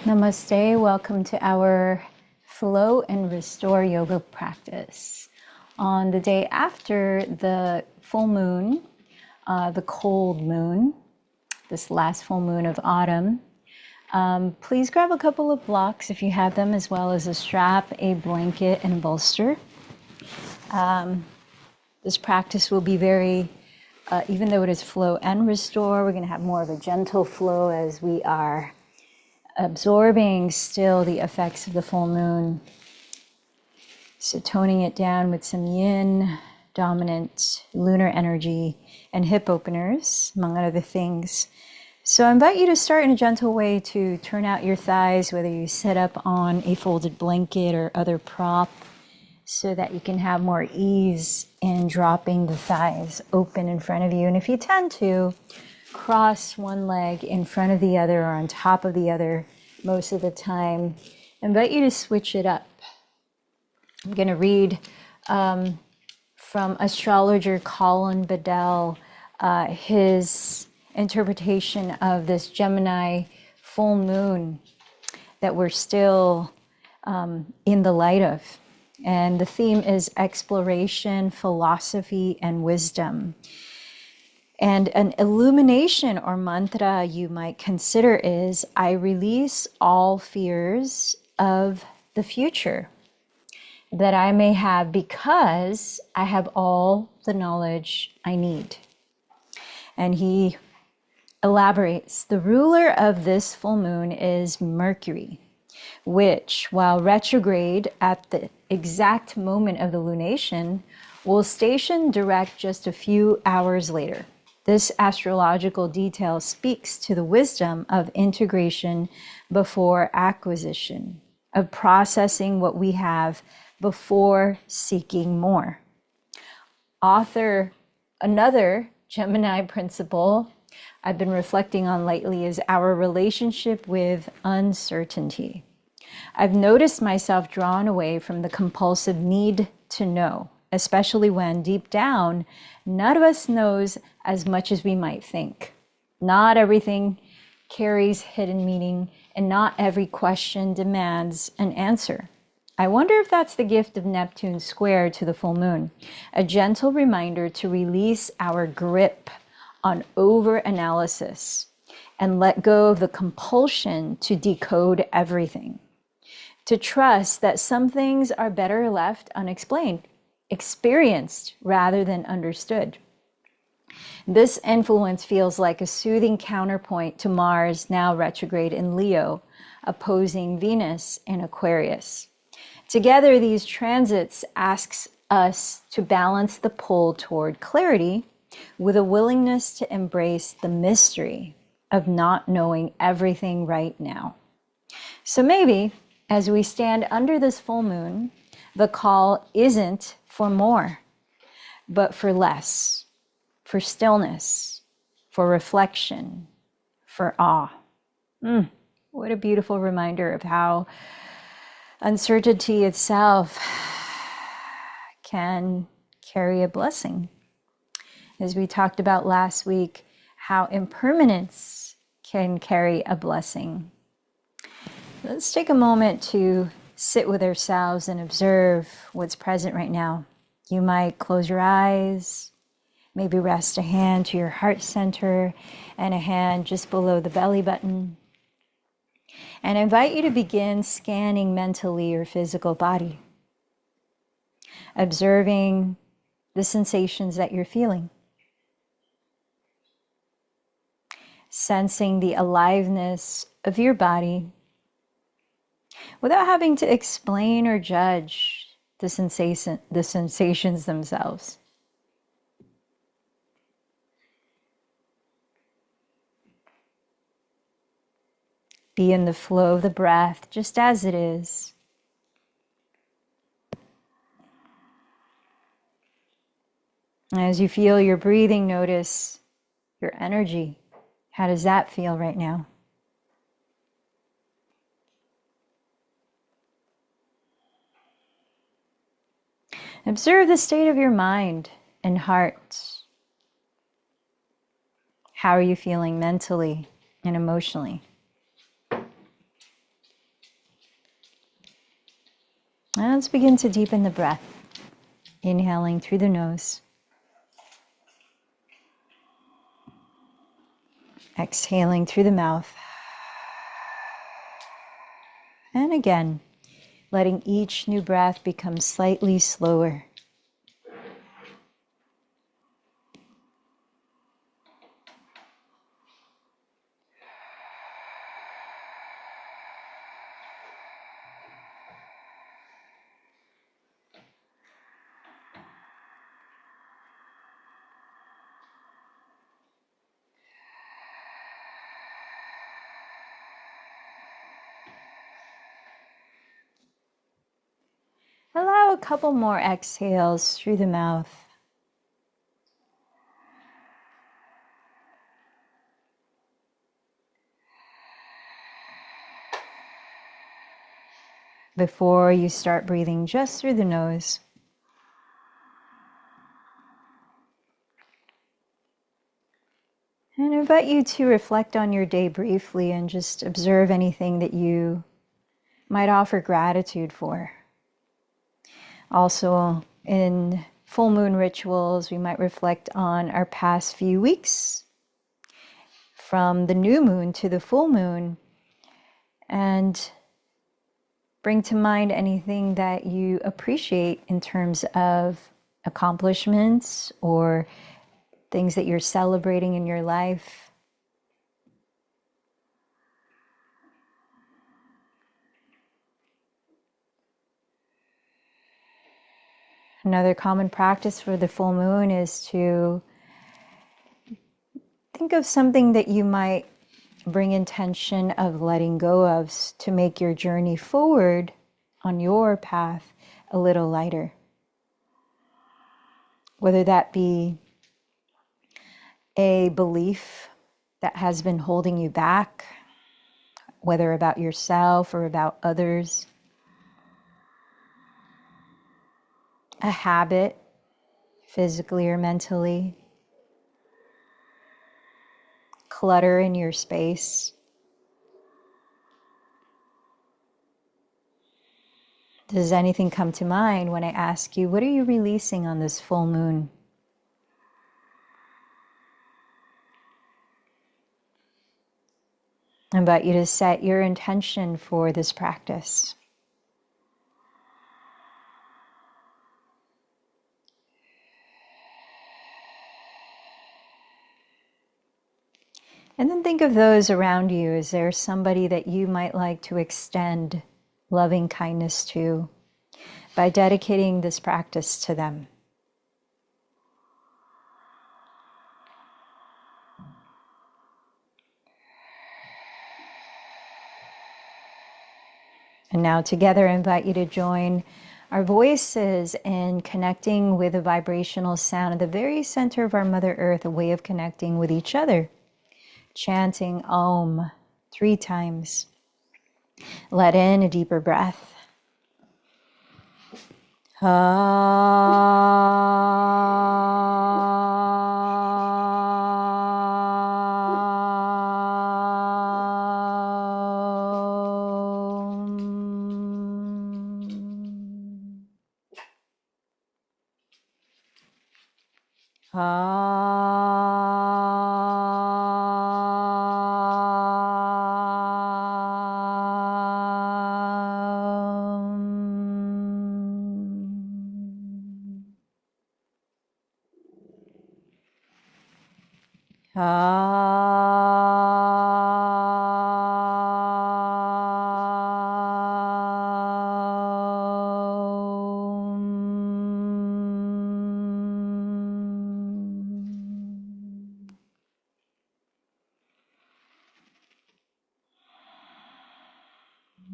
Namaste, welcome to our Flow and Restore yoga practice. On the day after the full moon, the cold moon, this last full moon of autumn, please grab a couple of blocks if you have them, as well as a strap, a blanket, and a bolster. This practice will be very, even though it is flow and restore, we're going to have more of a gentle flow as we are absorbing still the effects of the full moon. So toning it down with some yin, dominant lunar energy, and hip openers, among other things. So I invite you to start in a gentle way to turn out your thighs, whether you sit up on a folded blanket or other prop, so that you can have more ease in dropping the thighs open in front of you. And if you tend to, cross one leg in front of the other or on top of the other most of the time. I invite you to switch it up. I'm going to read from astrologer Colin Bedell, his interpretation of this Gemini full moon that we're still in the light of. And the theme is exploration, philosophy, and wisdom. And an illumination or mantra you might consider is, I release all fears of the future that I may have because I have all the knowledge I need. And he elaborates, the ruler of this full moon is Mercury, which, while retrograde at the exact moment of the lunation, will station direct just a few hours later. This astrological detail speaks to the wisdom of integration before acquisition, of processing what we have before seeking more. Another Gemini principle I've been reflecting on lately is our relationship with uncertainty. I've noticed myself drawn away from the compulsive need to know, especially when deep down, none of us knows as much as we might think. Not everything carries hidden meaning, and not every question demands an answer. I wonder if that's the gift of Neptune square to the full moon, a gentle reminder to release our grip on over-analysis and let go of the compulsion to decode everything. To trust that some things are better left unexplained, experienced rather than understood. This influence feels like a soothing counterpoint to Mars, now retrograde in Leo, opposing Venus in Aquarius. Together, these transits asks us to balance the pull toward clarity with a willingness to embrace the mystery of not knowing everything right now. So maybe, as we stand under this full moon, the call isn't for more, but for less, for stillness, for reflection, for awe. What a beautiful reminder of how uncertainty itself can carry a blessing. As we talked about last week, how impermanence can carry a blessing. Let's take a moment to sit with ourselves and observe what's present right now. You might close your eyes, maybe rest a hand to your heart center and a hand just below the belly button. And I invite you to begin scanning mentally your physical body, observing the sensations that you're feeling, sensing the aliveness of your body without having to explain or judge the sensations themselves. Be in the flow of the breath just as it is. As you feel your breathing, notice your energy. How does that feel right now? Observe the state of your mind and heart. How are you feeling mentally and emotionally? And let's begin to deepen the breath. Inhaling through the nose. Exhaling through the mouth. And again, letting each new breath become slightly slower. Allow a couple more exhales through the mouth. Before you start breathing just through the nose. And I invite you to reflect on your day briefly and just observe anything that you might offer gratitude for. Also, in full moon rituals, we might reflect on our past few weeks, from the new moon to the full moon, and bring to mind anything that you appreciate in terms of accomplishments or things that you're celebrating in your life. Another common practice for the full moon is to think of something that you might bring intention of letting go of to make your journey forward on your path a little lighter. Whether that be a belief that has been holding you back, whether about yourself or about others, a habit, physically or mentally, clutter in your space. Does anything come to mind when I ask you, what are you releasing on this full moon? I invite you to set your intention for this practice. And then think of those around you. Is there somebody that you might like to extend loving kindness to by dedicating this practice to them? And now together, I invite you to join our voices in connecting with a vibrational sound at the very center of our Mother Earth, a way of connecting with each other. Chanting Om 3 times. Let in a deeper breath.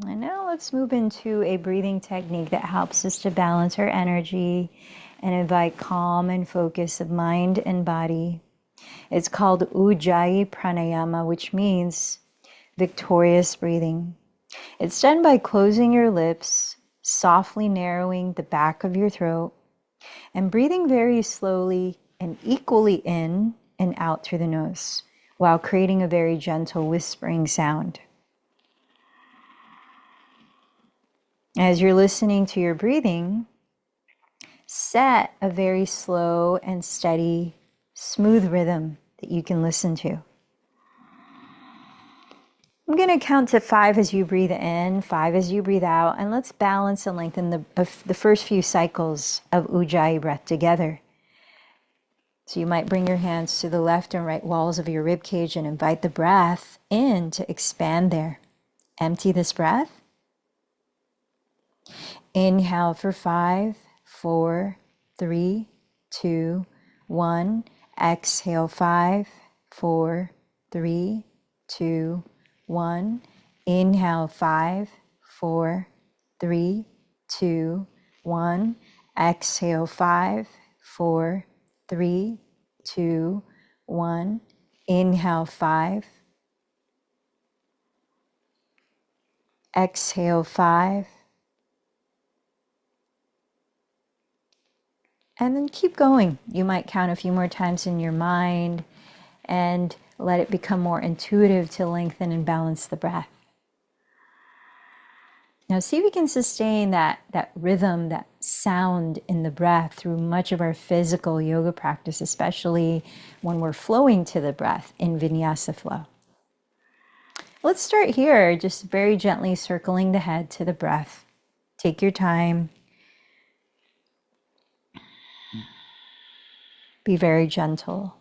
And now let's move into a breathing technique that helps us to balance our energy and invite calm and focus of mind and body. It's called Ujjayi Pranayama, which means victorious breathing. It's done by closing your lips, softly narrowing the back of your throat, and breathing very slowly and equally in and out through the nose, while creating a very gentle whispering sound. As you're listening to your breathing, set a very slow and steady, smooth rhythm that you can listen to. I'm going to count to 5 as you breathe in, 5 as you breathe out, and let's balance and lengthen the first few cycles of Ujjayi breath together. So you might bring your hands to the left and right walls of your rib cage and invite the breath in to expand there. Empty this breath. Inhale for 5, 4, 3, 2, 1. Exhale 5, 4, 3, 2, 1. Inhale 5, 4, 3, 2, 1. Exhale 5, 4, 3, 2, 1. Inhale 5. Exhale 5. And then keep going. You might count a few more times in your mind and let it become more intuitive to lengthen and balance the breath. Now see if we can sustain that rhythm, that sound in the breath through much of our physical yoga practice, especially when we're flowing to the breath in vinyasa flow. Let's start here, just very gently circling the head to the breath. Take your time. Be very gentle.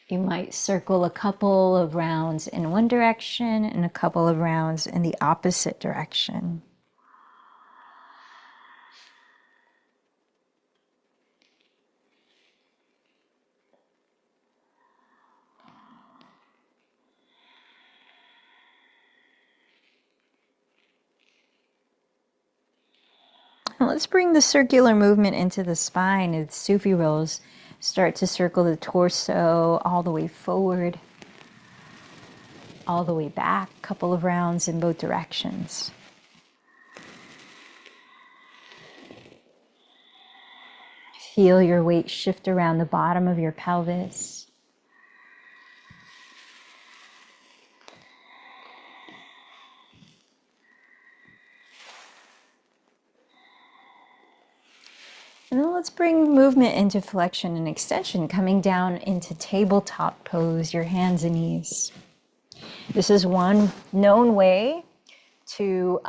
You might circle a couple of rounds in one direction and a couple of rounds in the opposite direction. And let's bring the circular movement into the spine as Sufi rolls. Start to circle the torso all the way forward, all the way back, a couple of rounds in both directions. Feel your weight shift around the bottom of your pelvis. And then let's bring movement into flexion and extension, coming down into tabletop pose, your hands and knees. This is one known way to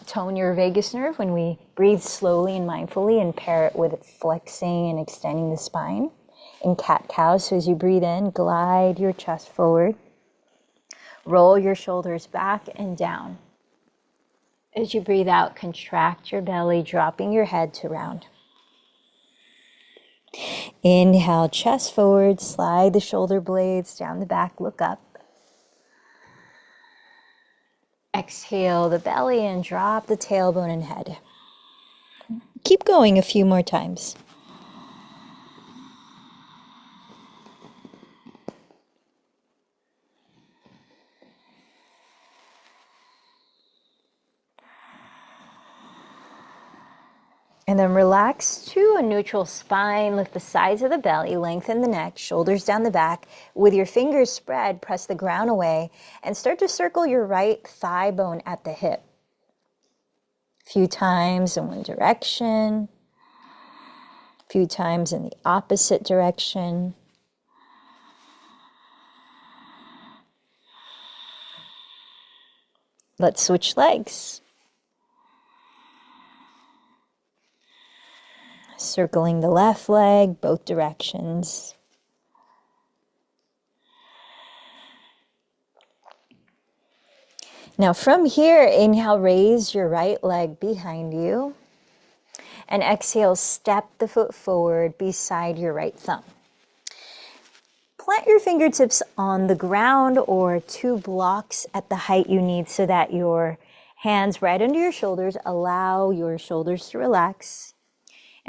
tone your vagus nerve when we breathe slowly and mindfully and pair it with flexing and extending the spine in cat-cow. So as you breathe in, glide your chest forward, roll your shoulders back and down. As you breathe out, contract your belly, dropping your head to round. Inhale, chest forward, slide the shoulder blades down the back, look up. Exhale the belly and drop the tailbone and head. Keep going a few more times. And then relax to a neutral spine, lift the sides of the belly, lengthen the neck, shoulders down the back. With your fingers spread, press the ground away and start to circle your right thigh bone at the hip. A few times in one direction, a few times in the opposite direction. Let's switch legs. Circling the left leg, both directions. Now from here, inhale, raise your right leg behind you. And exhale, step the foot forward beside your right thumb. Plant your fingertips on the ground or 2 blocks at the height you need so that your hands right under your shoulders allow your shoulders to relax.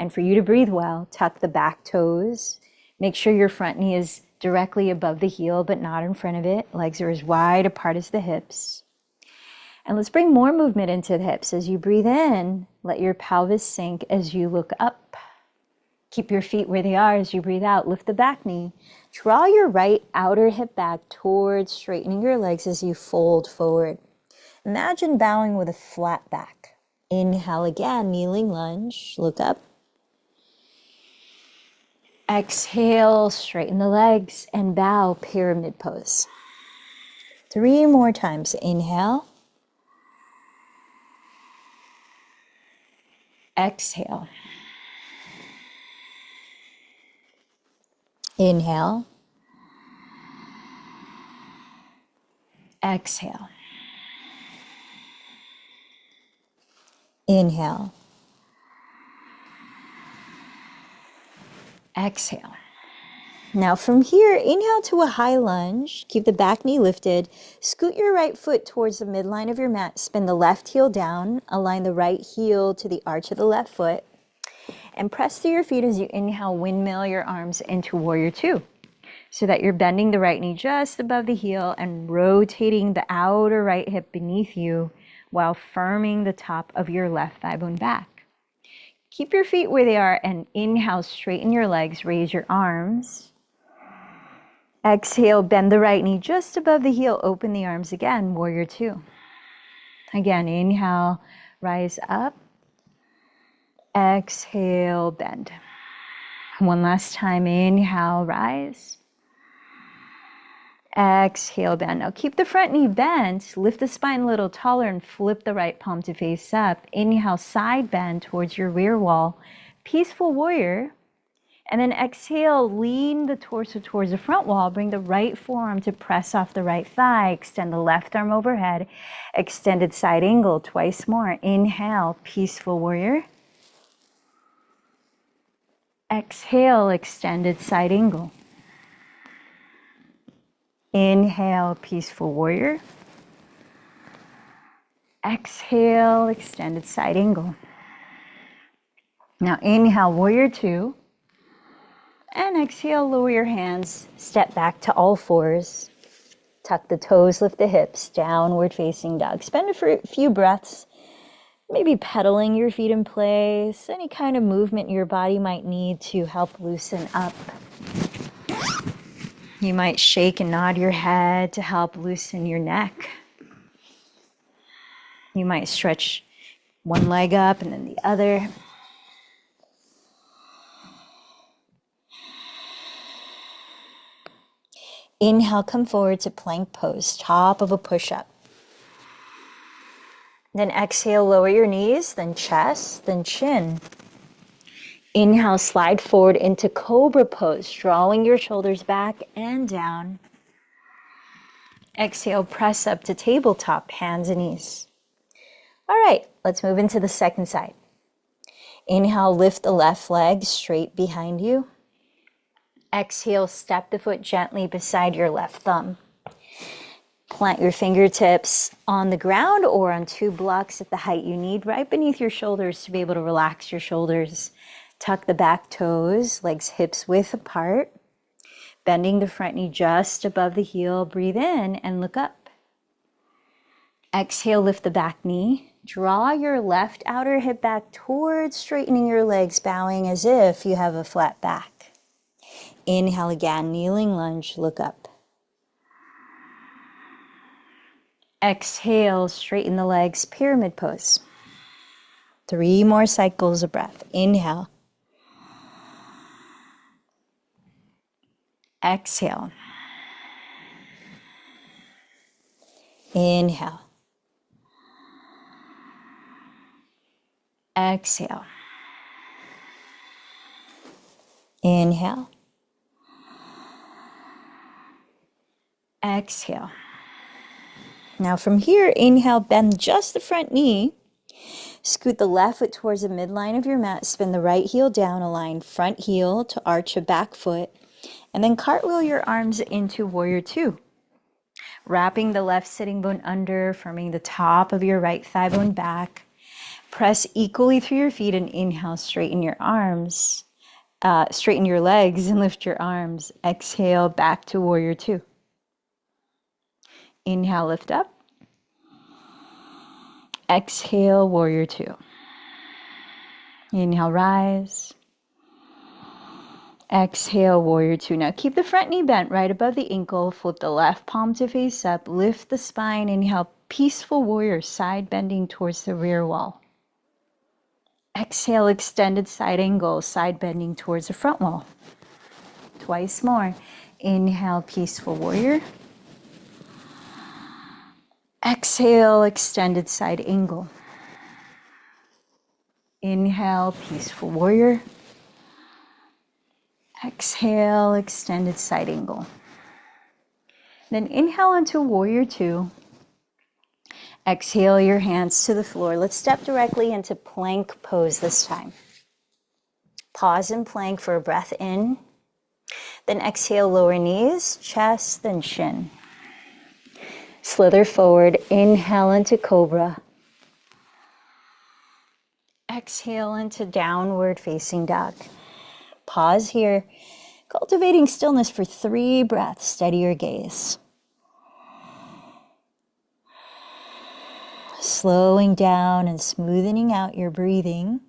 And for you to breathe well, tuck the back toes. Make sure your front knee is directly above the heel, but not in front of it. Legs are as wide apart as the hips. And let's bring more movement into the hips. As you breathe in, let your pelvis sink as you look up. Keep your feet where they are as you breathe out. Lift the back knee. Draw your right outer hip back towards straightening your legs as you fold forward. Imagine bowing with a flat back. Inhale again, kneeling lunge, look up. Exhale, straighten the legs and bow, pyramid pose. 3 more times. Inhale. Exhale. Inhale. Exhale. Inhale. Exhale. Now from here, inhale to a high lunge. Keep the back knee lifted. Scoot your right foot towards the midline of your mat. Spin the left heel down. Align the right heel to the arch of the left foot. And press through your feet as you inhale, windmill your arms into Warrior Two. So that you're bending the right knee just above the heel and rotating the outer right hip beneath you while firming the top of your left thigh bone back. Keep your feet where they are and inhale, straighten your legs, raise your arms. Exhale, bend the right knee just above the heel, open the arms again, Warrior Two. Again, inhale, rise up. Exhale, bend. One last time, inhale, rise. Exhale, bend. Now keep the front knee bent, lift the spine a little taller and flip the right palm to face up. Inhale, side bend towards your rear wall, peaceful warrior. And then exhale, lean the torso towards the front wall, bring the right forearm to press off the right thigh, extend the left arm overhead, extended side angle, twice more. Inhale, peaceful warrior. Exhale, extended side angle. Inhale, peaceful warrior. Exhale, extended side angle. Now inhale, Warrior Two. And exhale, lower your hands, step back to all fours. Tuck the toes, lift the hips, downward facing dog. Spend a few breaths, maybe pedaling your feet in place, any kind of movement your body might need to help loosen up. You might shake and nod your head to help loosen your neck. You might stretch one leg up and then the other. Inhale, come forward to plank pose, top of a push-up. Then exhale, lower your knees, then chest, then chin. Inhale, slide forward into cobra pose, drawing your shoulders back and down. Exhale, press up to tabletop, hands and knees. All right, let's move into the second side. Inhale, lift the left leg straight behind you. Exhale, step the foot gently beside your left thumb. Plant your fingertips on the ground or on 2 blocks at the height you need, right beneath your shoulders to be able to relax your shoulders. Tuck the back toes, legs hips width apart. Bending the front knee just above the heel. Breathe in and look up. Exhale, lift the back knee. Draw your left outer hip back towards straightening your legs, bowing as if you have a flat back. Inhale again, kneeling lunge, look up. Exhale, straighten the legs, pyramid pose. 3 more cycles of breath. Inhale. Exhale. Inhale. Exhale. Inhale. Exhale. Now from here, inhale, bend just the front knee. Scoot the left foot towards the midline of your mat. Spin the right heel down, align front heel to arch a back foot. And then cartwheel your arms into Warrior Two. Wrapping the left sitting bone under, firming the top of your right thigh bone back. Press equally through your feet and inhale, straighten your arms. Straighten your legs and lift your arms. Exhale, back to Warrior Two. Inhale, lift up. Exhale, Warrior Two. Inhale, rise. Exhale, Warrior Two. Now keep the front knee bent right above the ankle. Flip the left palm to face up. Lift the spine. Inhale, peaceful warrior, side bending towards the rear wall. Exhale, extended side angle, side bending towards the front wall. Twice more. Inhale, peaceful warrior. Exhale, extended side angle. Inhale, peaceful warrior. Exhale, extended side angle. Then inhale into warrior two. Exhale your hands to the floor. Let's step directly into plank pose this time. Pause in plank for a breath in. Then exhale, lower knees, chest, then shin. Slither forward, inhale into cobra. Exhale into downward facing dog. Pause here, cultivating stillness for 3 breaths. Steady your gaze. Slowing down and smoothing out your breathing.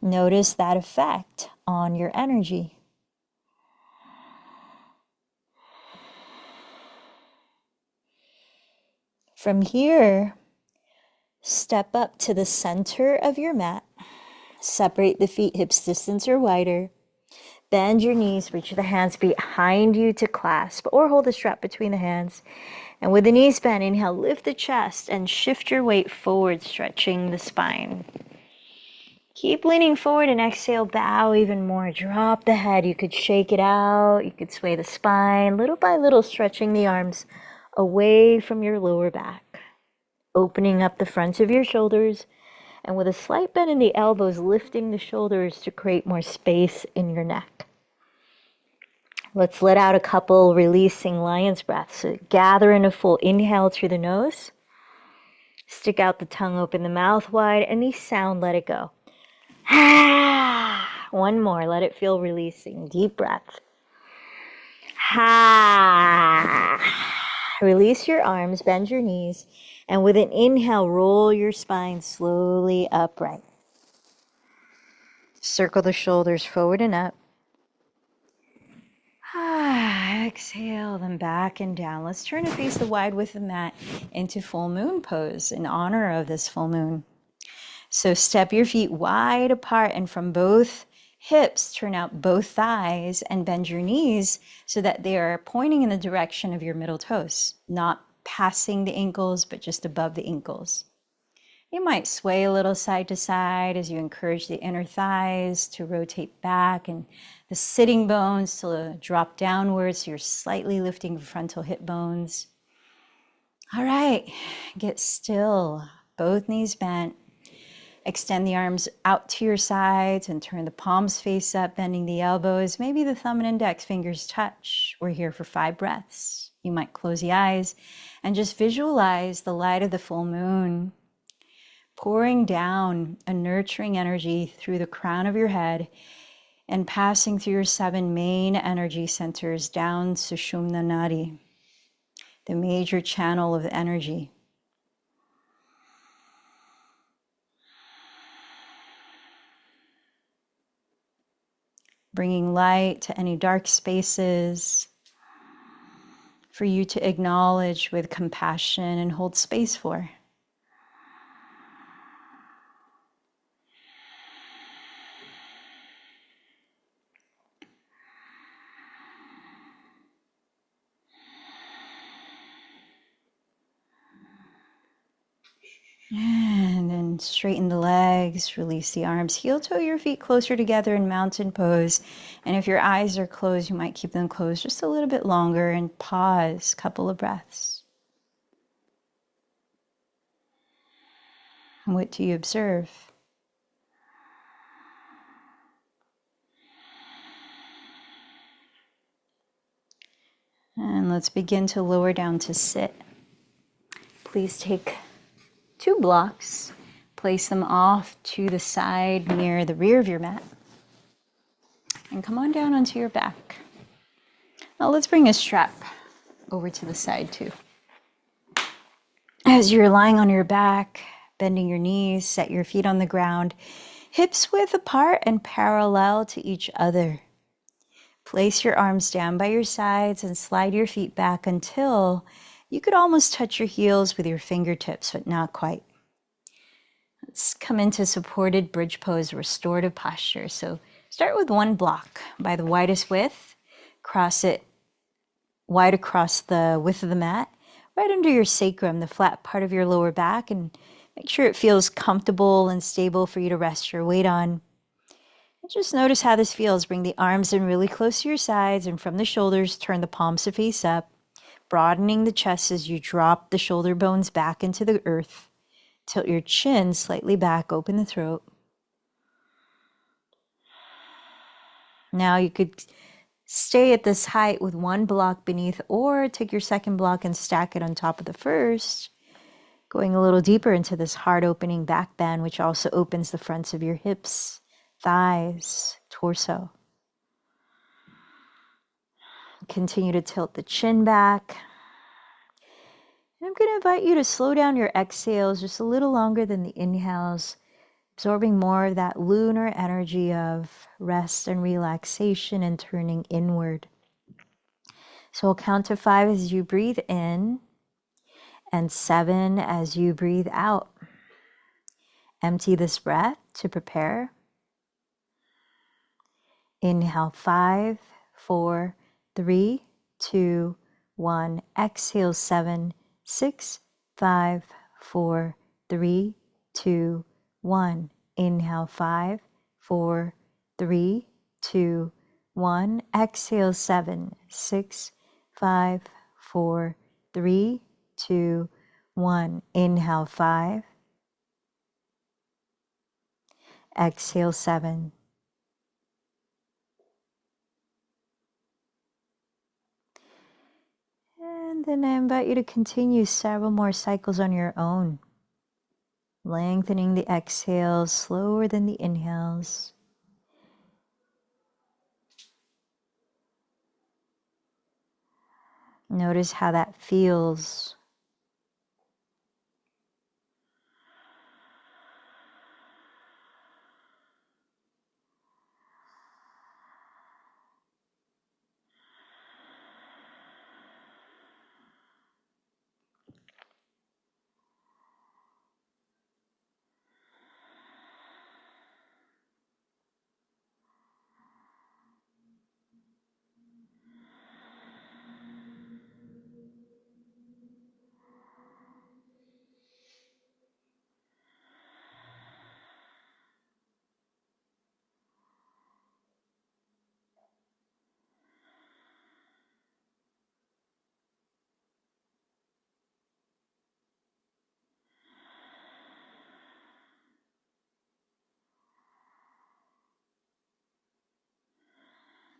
Notice that effect on your energy. From here, step up to the center of your mat. Separate the feet hips distance or wider. Bend your knees, reach the hands behind you to clasp or hold the strap between the hands. And with the knees bent, inhale, lift the chest and shift your weight forward, stretching the spine. Keep leaning forward and exhale, bow even more. Drop the head. You could shake it out. You could sway the spine, little by little, stretching the arms away from your lower back. Opening up the front of your shoulders, and with a slight bend in the elbows, lifting the shoulders to create more space in your neck. Let's let out a couple releasing lion's breaths. So gather in a full inhale through the nose. Stick out the tongue, open the mouth wide. Any sound, let it go. One more, let it feel releasing. Deep breath. Release your arms, bend your knees, and with an inhale, roll your spine slowly upright. Circle the shoulders forward and up. Exhale, then back and down. Let's turn to face the wide width of the mat into full moon pose in honor of this full moon. So step your feet wide apart, and from both hips, turn out both thighs and bend your knees so that they are pointing in the direction of your middle toes, not passing the ankles, but just above the ankles. You might sway a little side to side as you encourage the inner thighs to rotate back and the sitting bones to drop downwards, so you're slightly lifting frontal hip bones. All right, get still, both knees bent. Extend the arms out to your sides and turn the palms face up, bending the elbows. Maybe the thumb and index fingers touch. We're here for 5 breaths. You might close the eyes and just visualize the light of the full moon pouring down a nurturing energy through the crown of your head and passing through your 7 main energy centers down Sushumna Nadi, the major channel of energy. Bringing light to any dark spaces for you to acknowledge with compassion and hold space for. And then straighten the legs, release the arms, heel toe your feet closer together in mountain pose. And if your eyes are closed, you might keep them closed just a little bit longer and pause, couple of breaths. And what do you observe? And let's begin to lower down to sit. Please take 2 blocks, place them off to the side near the rear of your mat, and come on down onto your back. Now let's bring a strap over to the side too. As you're lying on your back, bending your knees, set your feet on the ground, hips width apart and parallel to each other. Place your arms down by your sides and slide your feet back until You could almost touch your heels with your fingertips, but not quite. Let's come into supported bridge pose, restorative posture. So start with one block by the widest width, cross it wide across the width of the mat, right under your sacrum, the flat part of your lower back, and make sure it feels comfortable and stable for you to rest your weight on. And just notice how this feels. Bring the arms in really close to your sides, and from the shoulders, turn the palms to face up, broadening the chest as you drop the shoulder bones back into the earth. Tilt your chin slightly back, open the throat. Now you could stay at this height with one block beneath, or take your second block and stack it on top of the first, going a little deeper into this heart opening back bend, which also opens the fronts of your hips, thighs, torso. Continue to tilt the chin back. And I'm going to invite you to slow down your exhales just a little longer than the inhales, absorbing more of that lunar energy of rest and relaxation and turning inward. So we'll count to 5 as you breathe in and 7 as you breathe out. Empty this breath to prepare. Inhale 5, 4, 3, 2, 1. Exhale 7, 6, 5, 4, 3, 2, 1. Inhale 5, 4, 3, 2, 1. Exhale 7, 6, 5, 4, 3, 2, 1. Inhale 5. Exhale 7. And then I invite you to continue several more cycles on your own, lengthening the exhales slower than the inhales. Notice how that feels.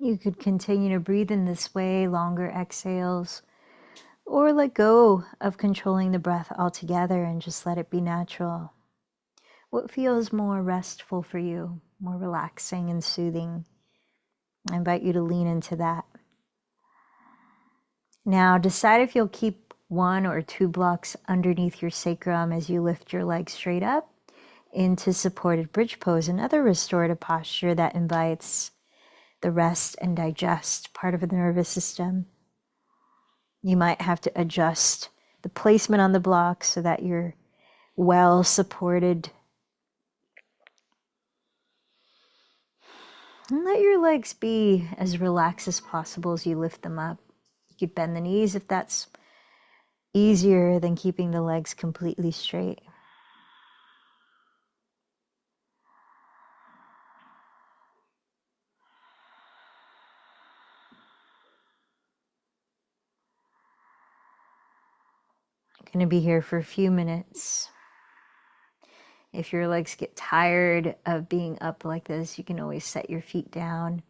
You could continue to breathe in this way, longer exhales, or let go of controlling the breath altogether and just let it be natural. What feels more restful for you, more relaxing and soothing? I invite you to lean into that. Now decide if you'll keep 1 or 2 blocks underneath your sacrum as you lift your legs straight up into supported bridge pose, another restorative posture that invites the rest and digest part of the nervous system. You might have to adjust the placement on the block so that you're well supported. And let your legs be as relaxed as possible as you lift them up. You could bend the knees if that's easier than keeping the legs completely straight. I'm going to be here for a few minutes. If your legs get tired of being up like this, you can always set your feet down.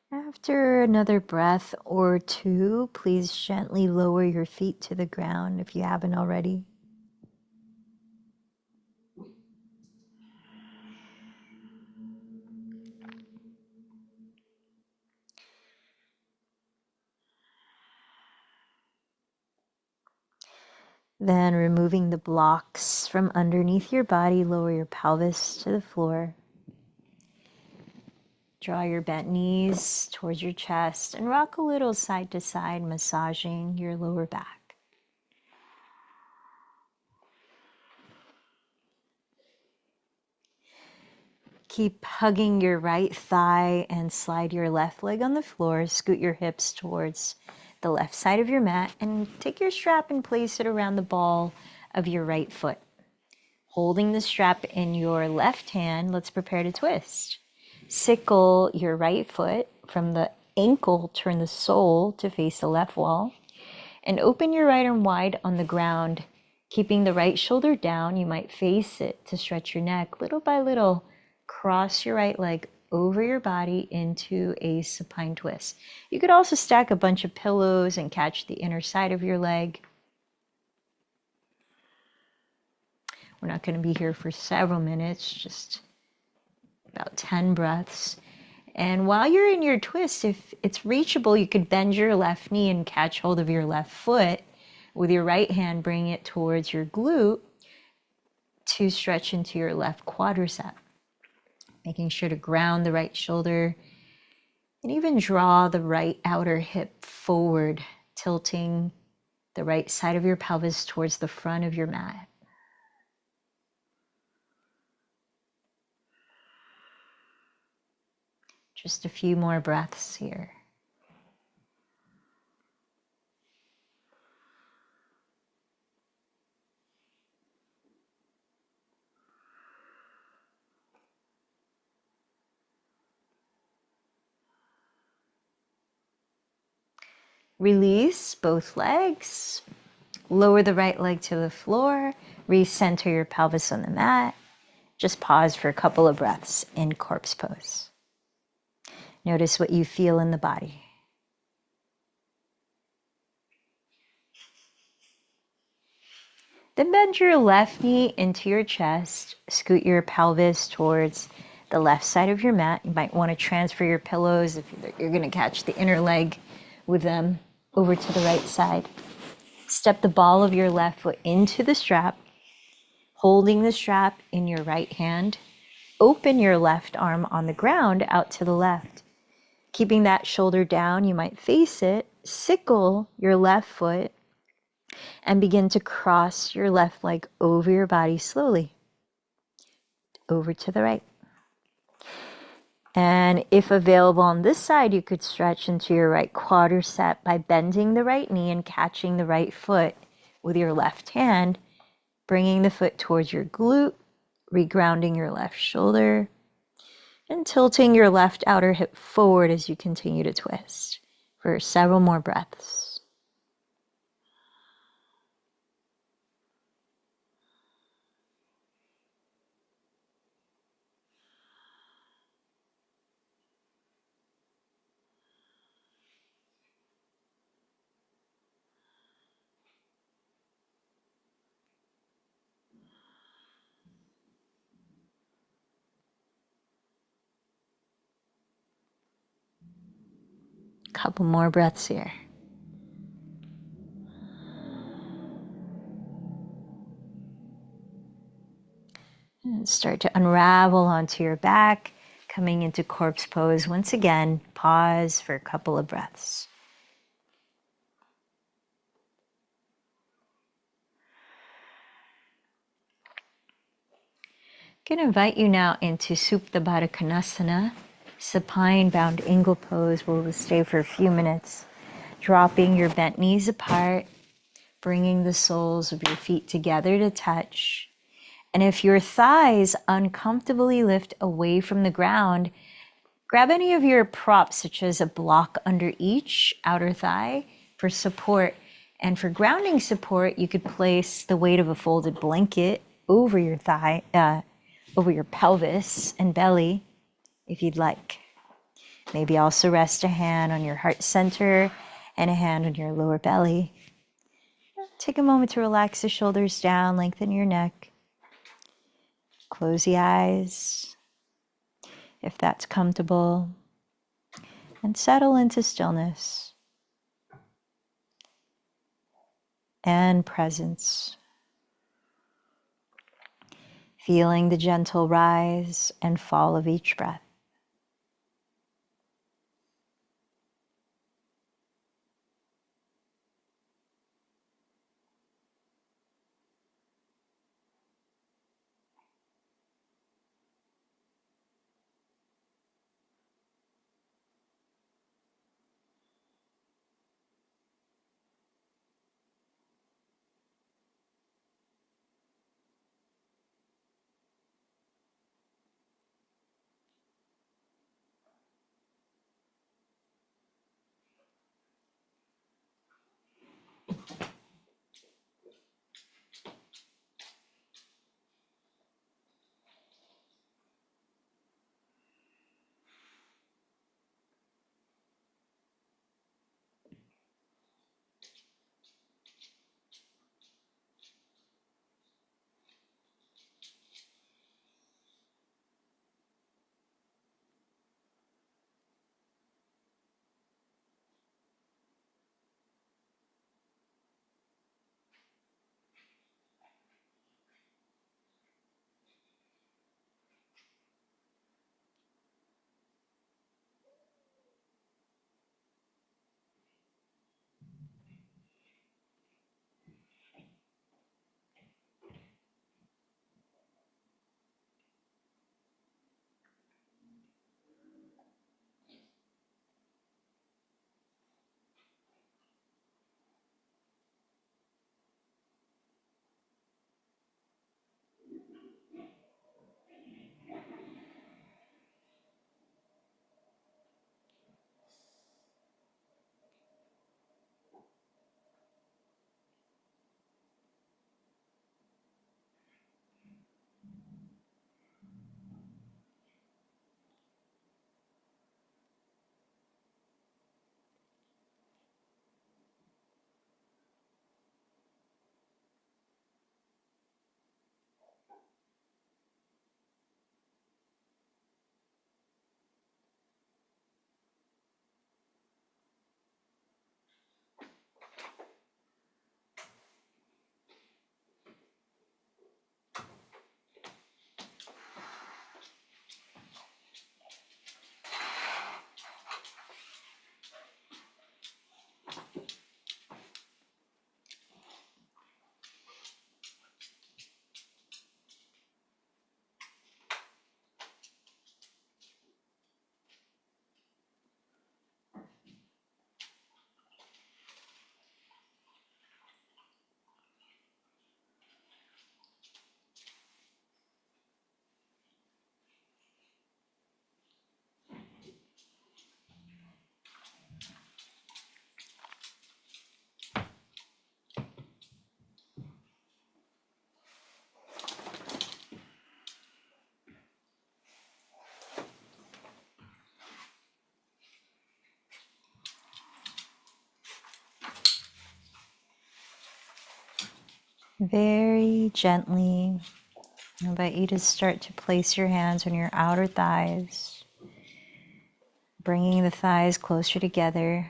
After another breath or two, please gently lower your feet to the ground if you haven't already. Then removing the blocks from underneath your body, lower your pelvis to the floor. Draw your bent knees towards your chest and rock a little side to side, massaging your lower back. Keep hugging your right thigh and slide your left leg on the floor. Scoot your hips towards the left side of your mat and take your strap and place it around the ball of your right foot. Holding the strap in your left hand, let's prepare to twist. Sickle your right foot from the ankle, turn the sole to face the left wall, and open your right arm wide on the ground, keeping the right shoulder down. You might face it to stretch your neck. Little by little, cross your right leg over your body into a supine twist. You could also stack a bunch of pillows and catch the inner side of your leg. We're not going to be here for several minutes, just about 10 breaths. And while you're in your twist, if it's reachable, you could bend your left knee and catch hold of your left foot. With your right hand, bring it towards your glute to stretch into your left quadricep. Making sure to ground the right shoulder and even draw the right outer hip forward, tilting the right side of your pelvis towards the front of your mat. Just a few more breaths here. Release both legs. Lower the right leg to the floor. Recenter your pelvis on the mat. Just pause for a couple of breaths in corpse pose. Notice what you feel in the body. Then bend your left knee into your chest. Scoot your pelvis towards the left side of your mat. You might want to transfer your pillows if you're going to catch the inner leg with them over to the right side. Step the ball of your left foot into the strap, holding the strap in your right hand. Open your left arm on the ground out to the left. Keeping that shoulder down, you might face it, sickle your left foot, and begin to cross your left leg over your body slowly, over to the right. And if available on this side, you could stretch into your right quadricep by bending the right knee and catching the right foot with your left hand, bringing the foot towards your glute, regrounding your left shoulder, and tilting your left outer hip forward as you continue to twist for several more breaths. Couple more breaths here. And start to unravel onto your back, coming into corpse pose. Once again, pause for a couple of breaths. I'm going to invite you now into Supta Baddha Konasana, supine bound angle pose, where we'll stay for a few minutes, dropping your bent knees apart, bringing the soles of your feet together to touch. And if your thighs uncomfortably lift away from the ground, grab any of your props, such as a block under each outer thigh for support. And for grounding support, you could place the weight of a folded blanket over your thigh, over your pelvis and belly, if you'd like. Maybe also rest a hand on your heart center and a hand on your lower belly. Take a moment to relax the shoulders down, lengthen your neck. Close the eyes if that's comfortable, and settle into stillness and presence. Feeling the gentle rise and fall of each breath. Very gently, I invite you to start to place your hands on your outer thighs, bringing the thighs closer together.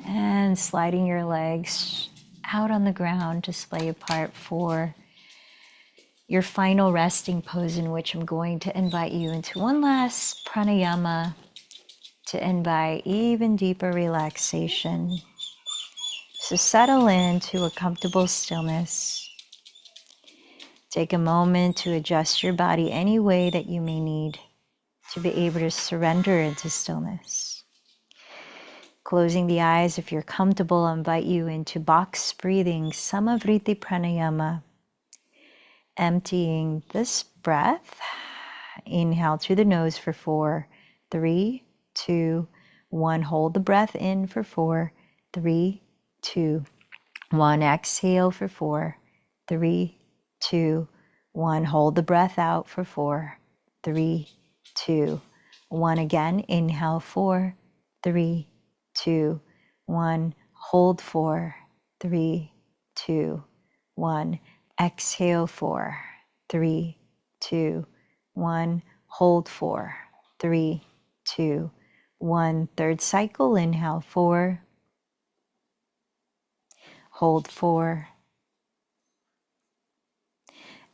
And sliding your legs out on the ground to splay apart for your final resting pose, in which I'm going to invite you into one last pranayama to invite even deeper relaxation. So settle into a comfortable stillness. Take a moment to adjust your body any way that you may need to be able to surrender into stillness. Closing the eyes, if you're comfortable, I invite you into box breathing, Samavriti Pranayama. Emptying this breath. Inhale through the nose for 4, 3, 2, 1. Hold the breath in for 4, 3, 2, 1. Exhale for 4, 3, 2, 1. Hold the breath out for 4, 3, 2, 1. Again, inhale 4, 3, 2, 1. Hold 4, 3, 2, 1. Exhale 4, 3, 2, 1. Hold 4, 3, 2, 1. Third cycle, inhale 4, hold 4,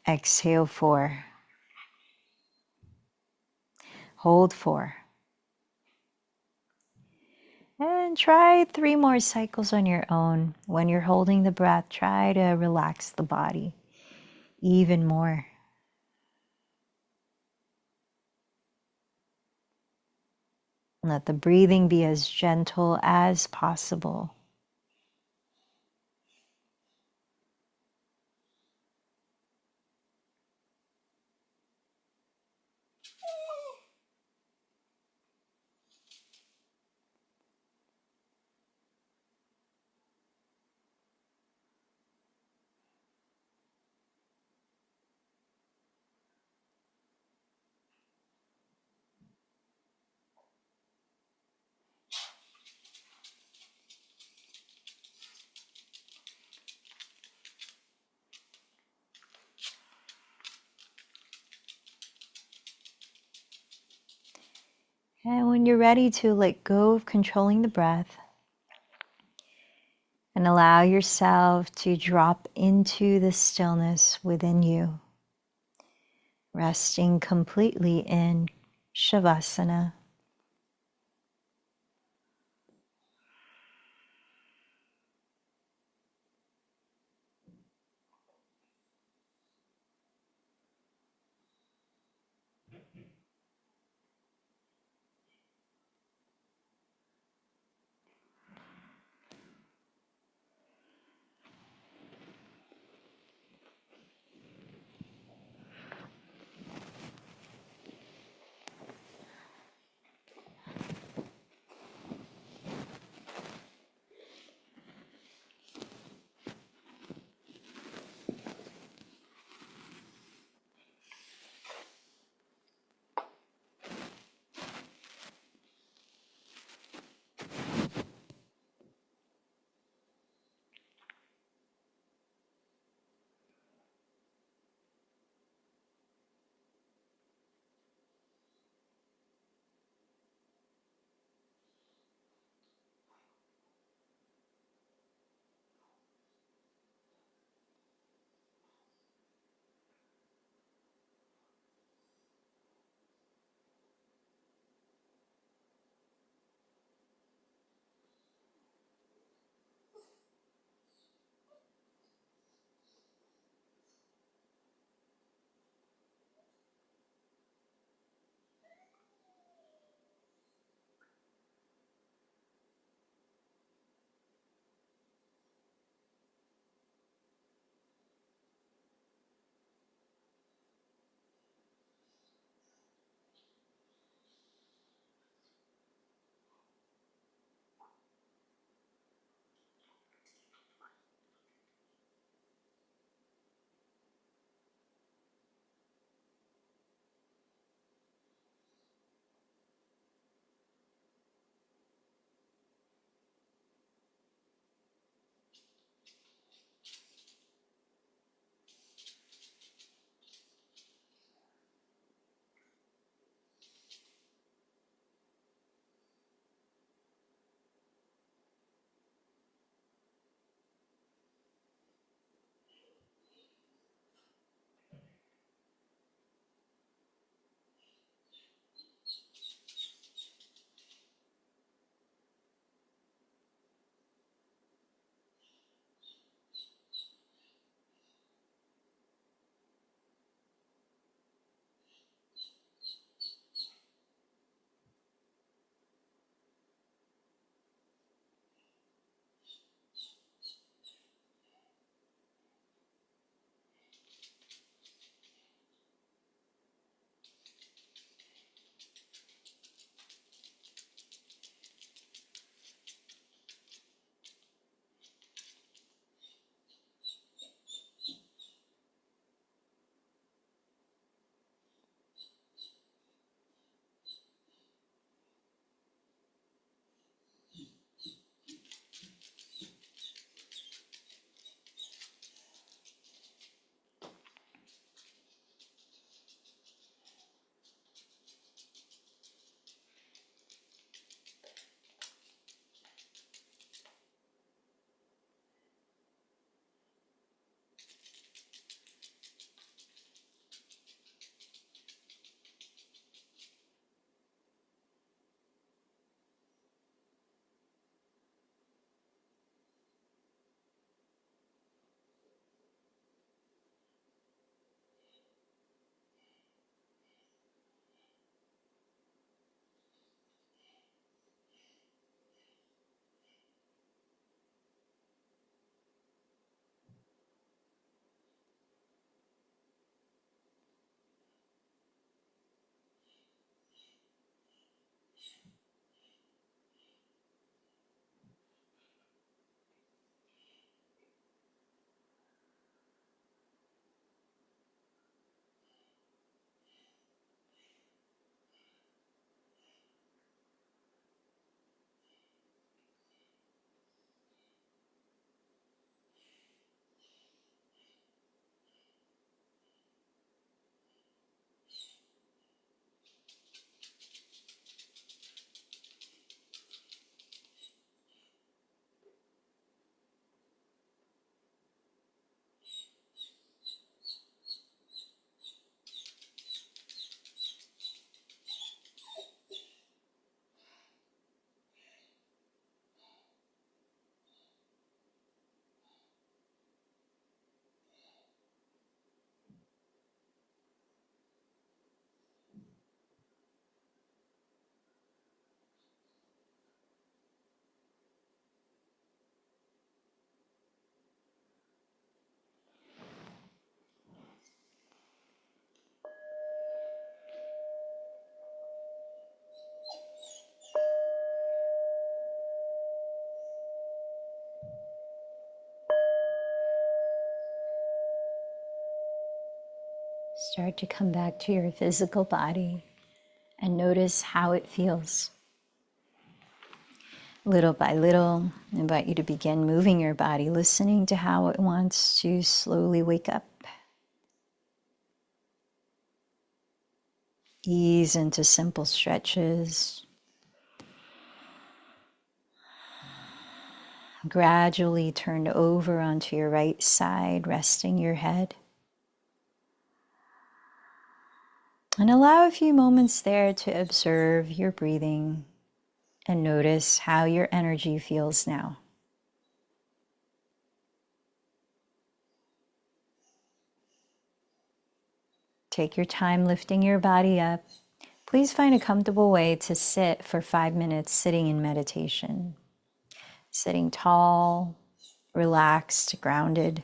exhale 4, hold 4. And try 3 more cycles on your own. When you're holding the breath, try to relax the body even more. Let the breathing be as gentle as possible. And when you're ready to let go of controlling the breath and allow yourself to drop into the stillness within you, resting completely in Shavasana. Start to come back to your physical body and notice how it feels. Little by little, I invite you to begin moving your body, listening to how it wants to slowly wake up. Ease into simple stretches. Gradually turn over onto your right side, resting your head. And allow a few moments there to observe your breathing and notice how your energy feels now. Take your time lifting your body up. Please find a comfortable way to sit for 5 minutes sitting in meditation. Sitting tall, relaxed, grounded,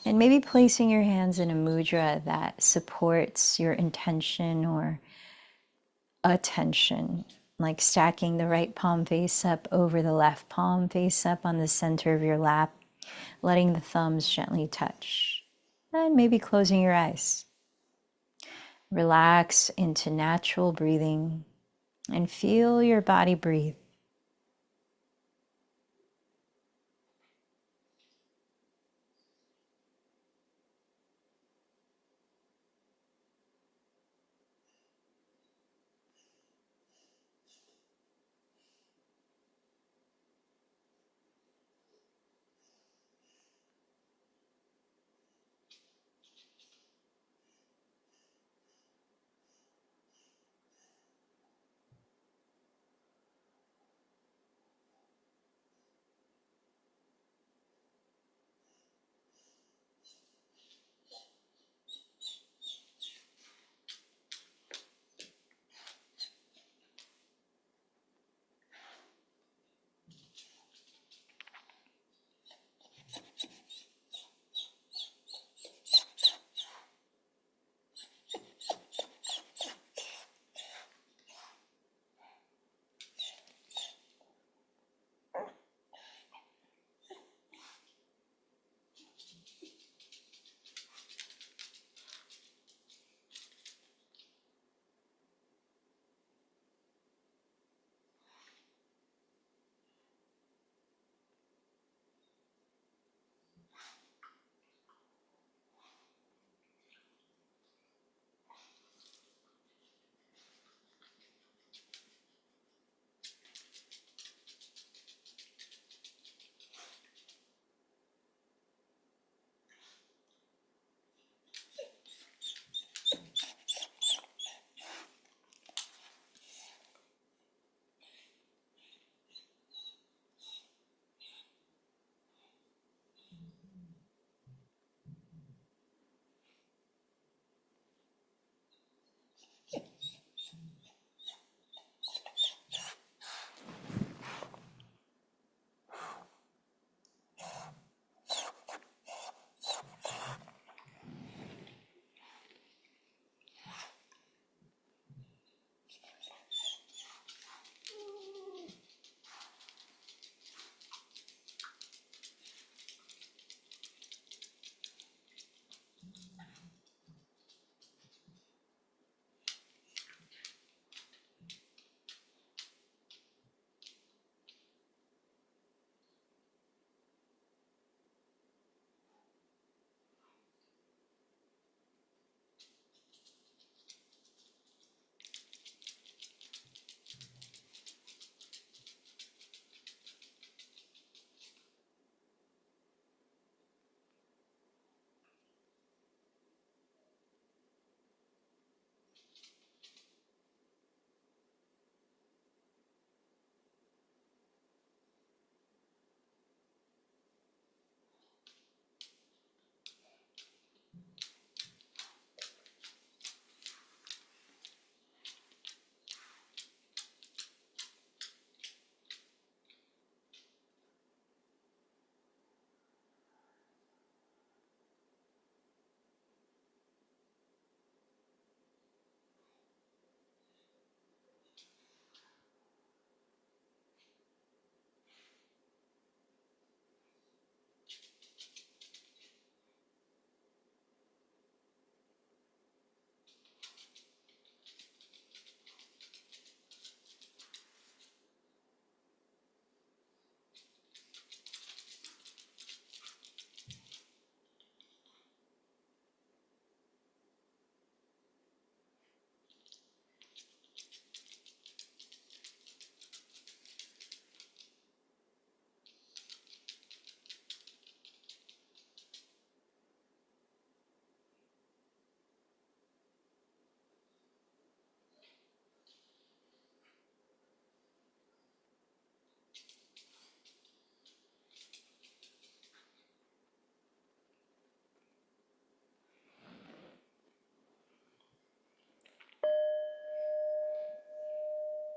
and maybe placing your hands in a mudra that supports your intention or attention, like stacking the right palm face up over the left palm face up on the center of your lap, letting the thumbs gently touch, and maybe closing your eyes. Relax into natural breathing and feel your body breathe.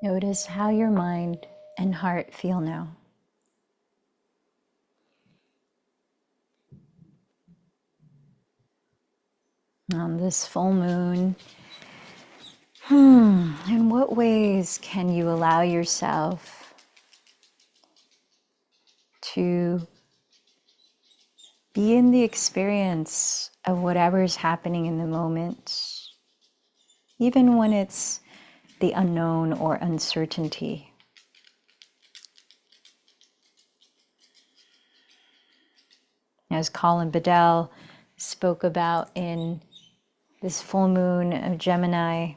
Notice how your mind and heart feel now. On this full moon, in what ways can you allow yourself to be in the experience of whatever's happening in the moment, even when it's the unknown or uncertainty? As Colin Bedell spoke about in this full moon of Gemini,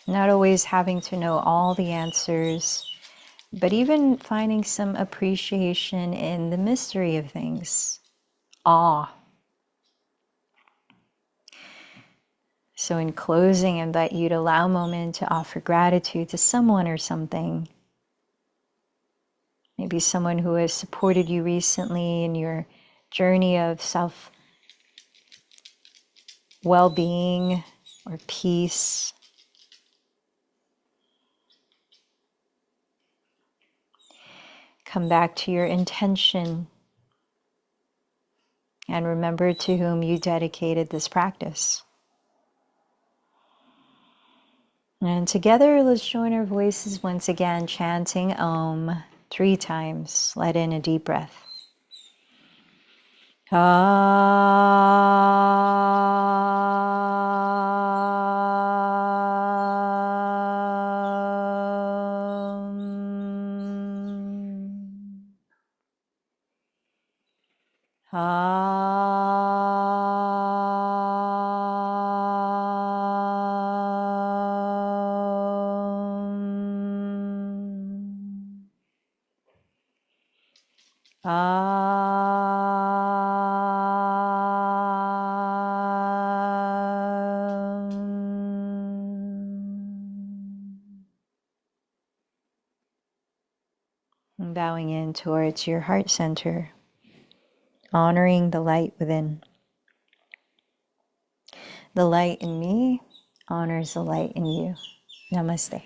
not always having to know all the answers, but even finding some appreciation in the mystery of things, awe. So in closing, I invite you to allow a moment to offer gratitude to someone or something. Maybe someone who has supported you recently in your journey of self-well-being or peace. Come back to your intention and remember to whom you dedicated this practice. And together, let's join our voices once again, chanting Om 3 times. Let in a deep breath. Bowing in towards your heart center, honoring the light within. The light in me honors the light in you. Namaste.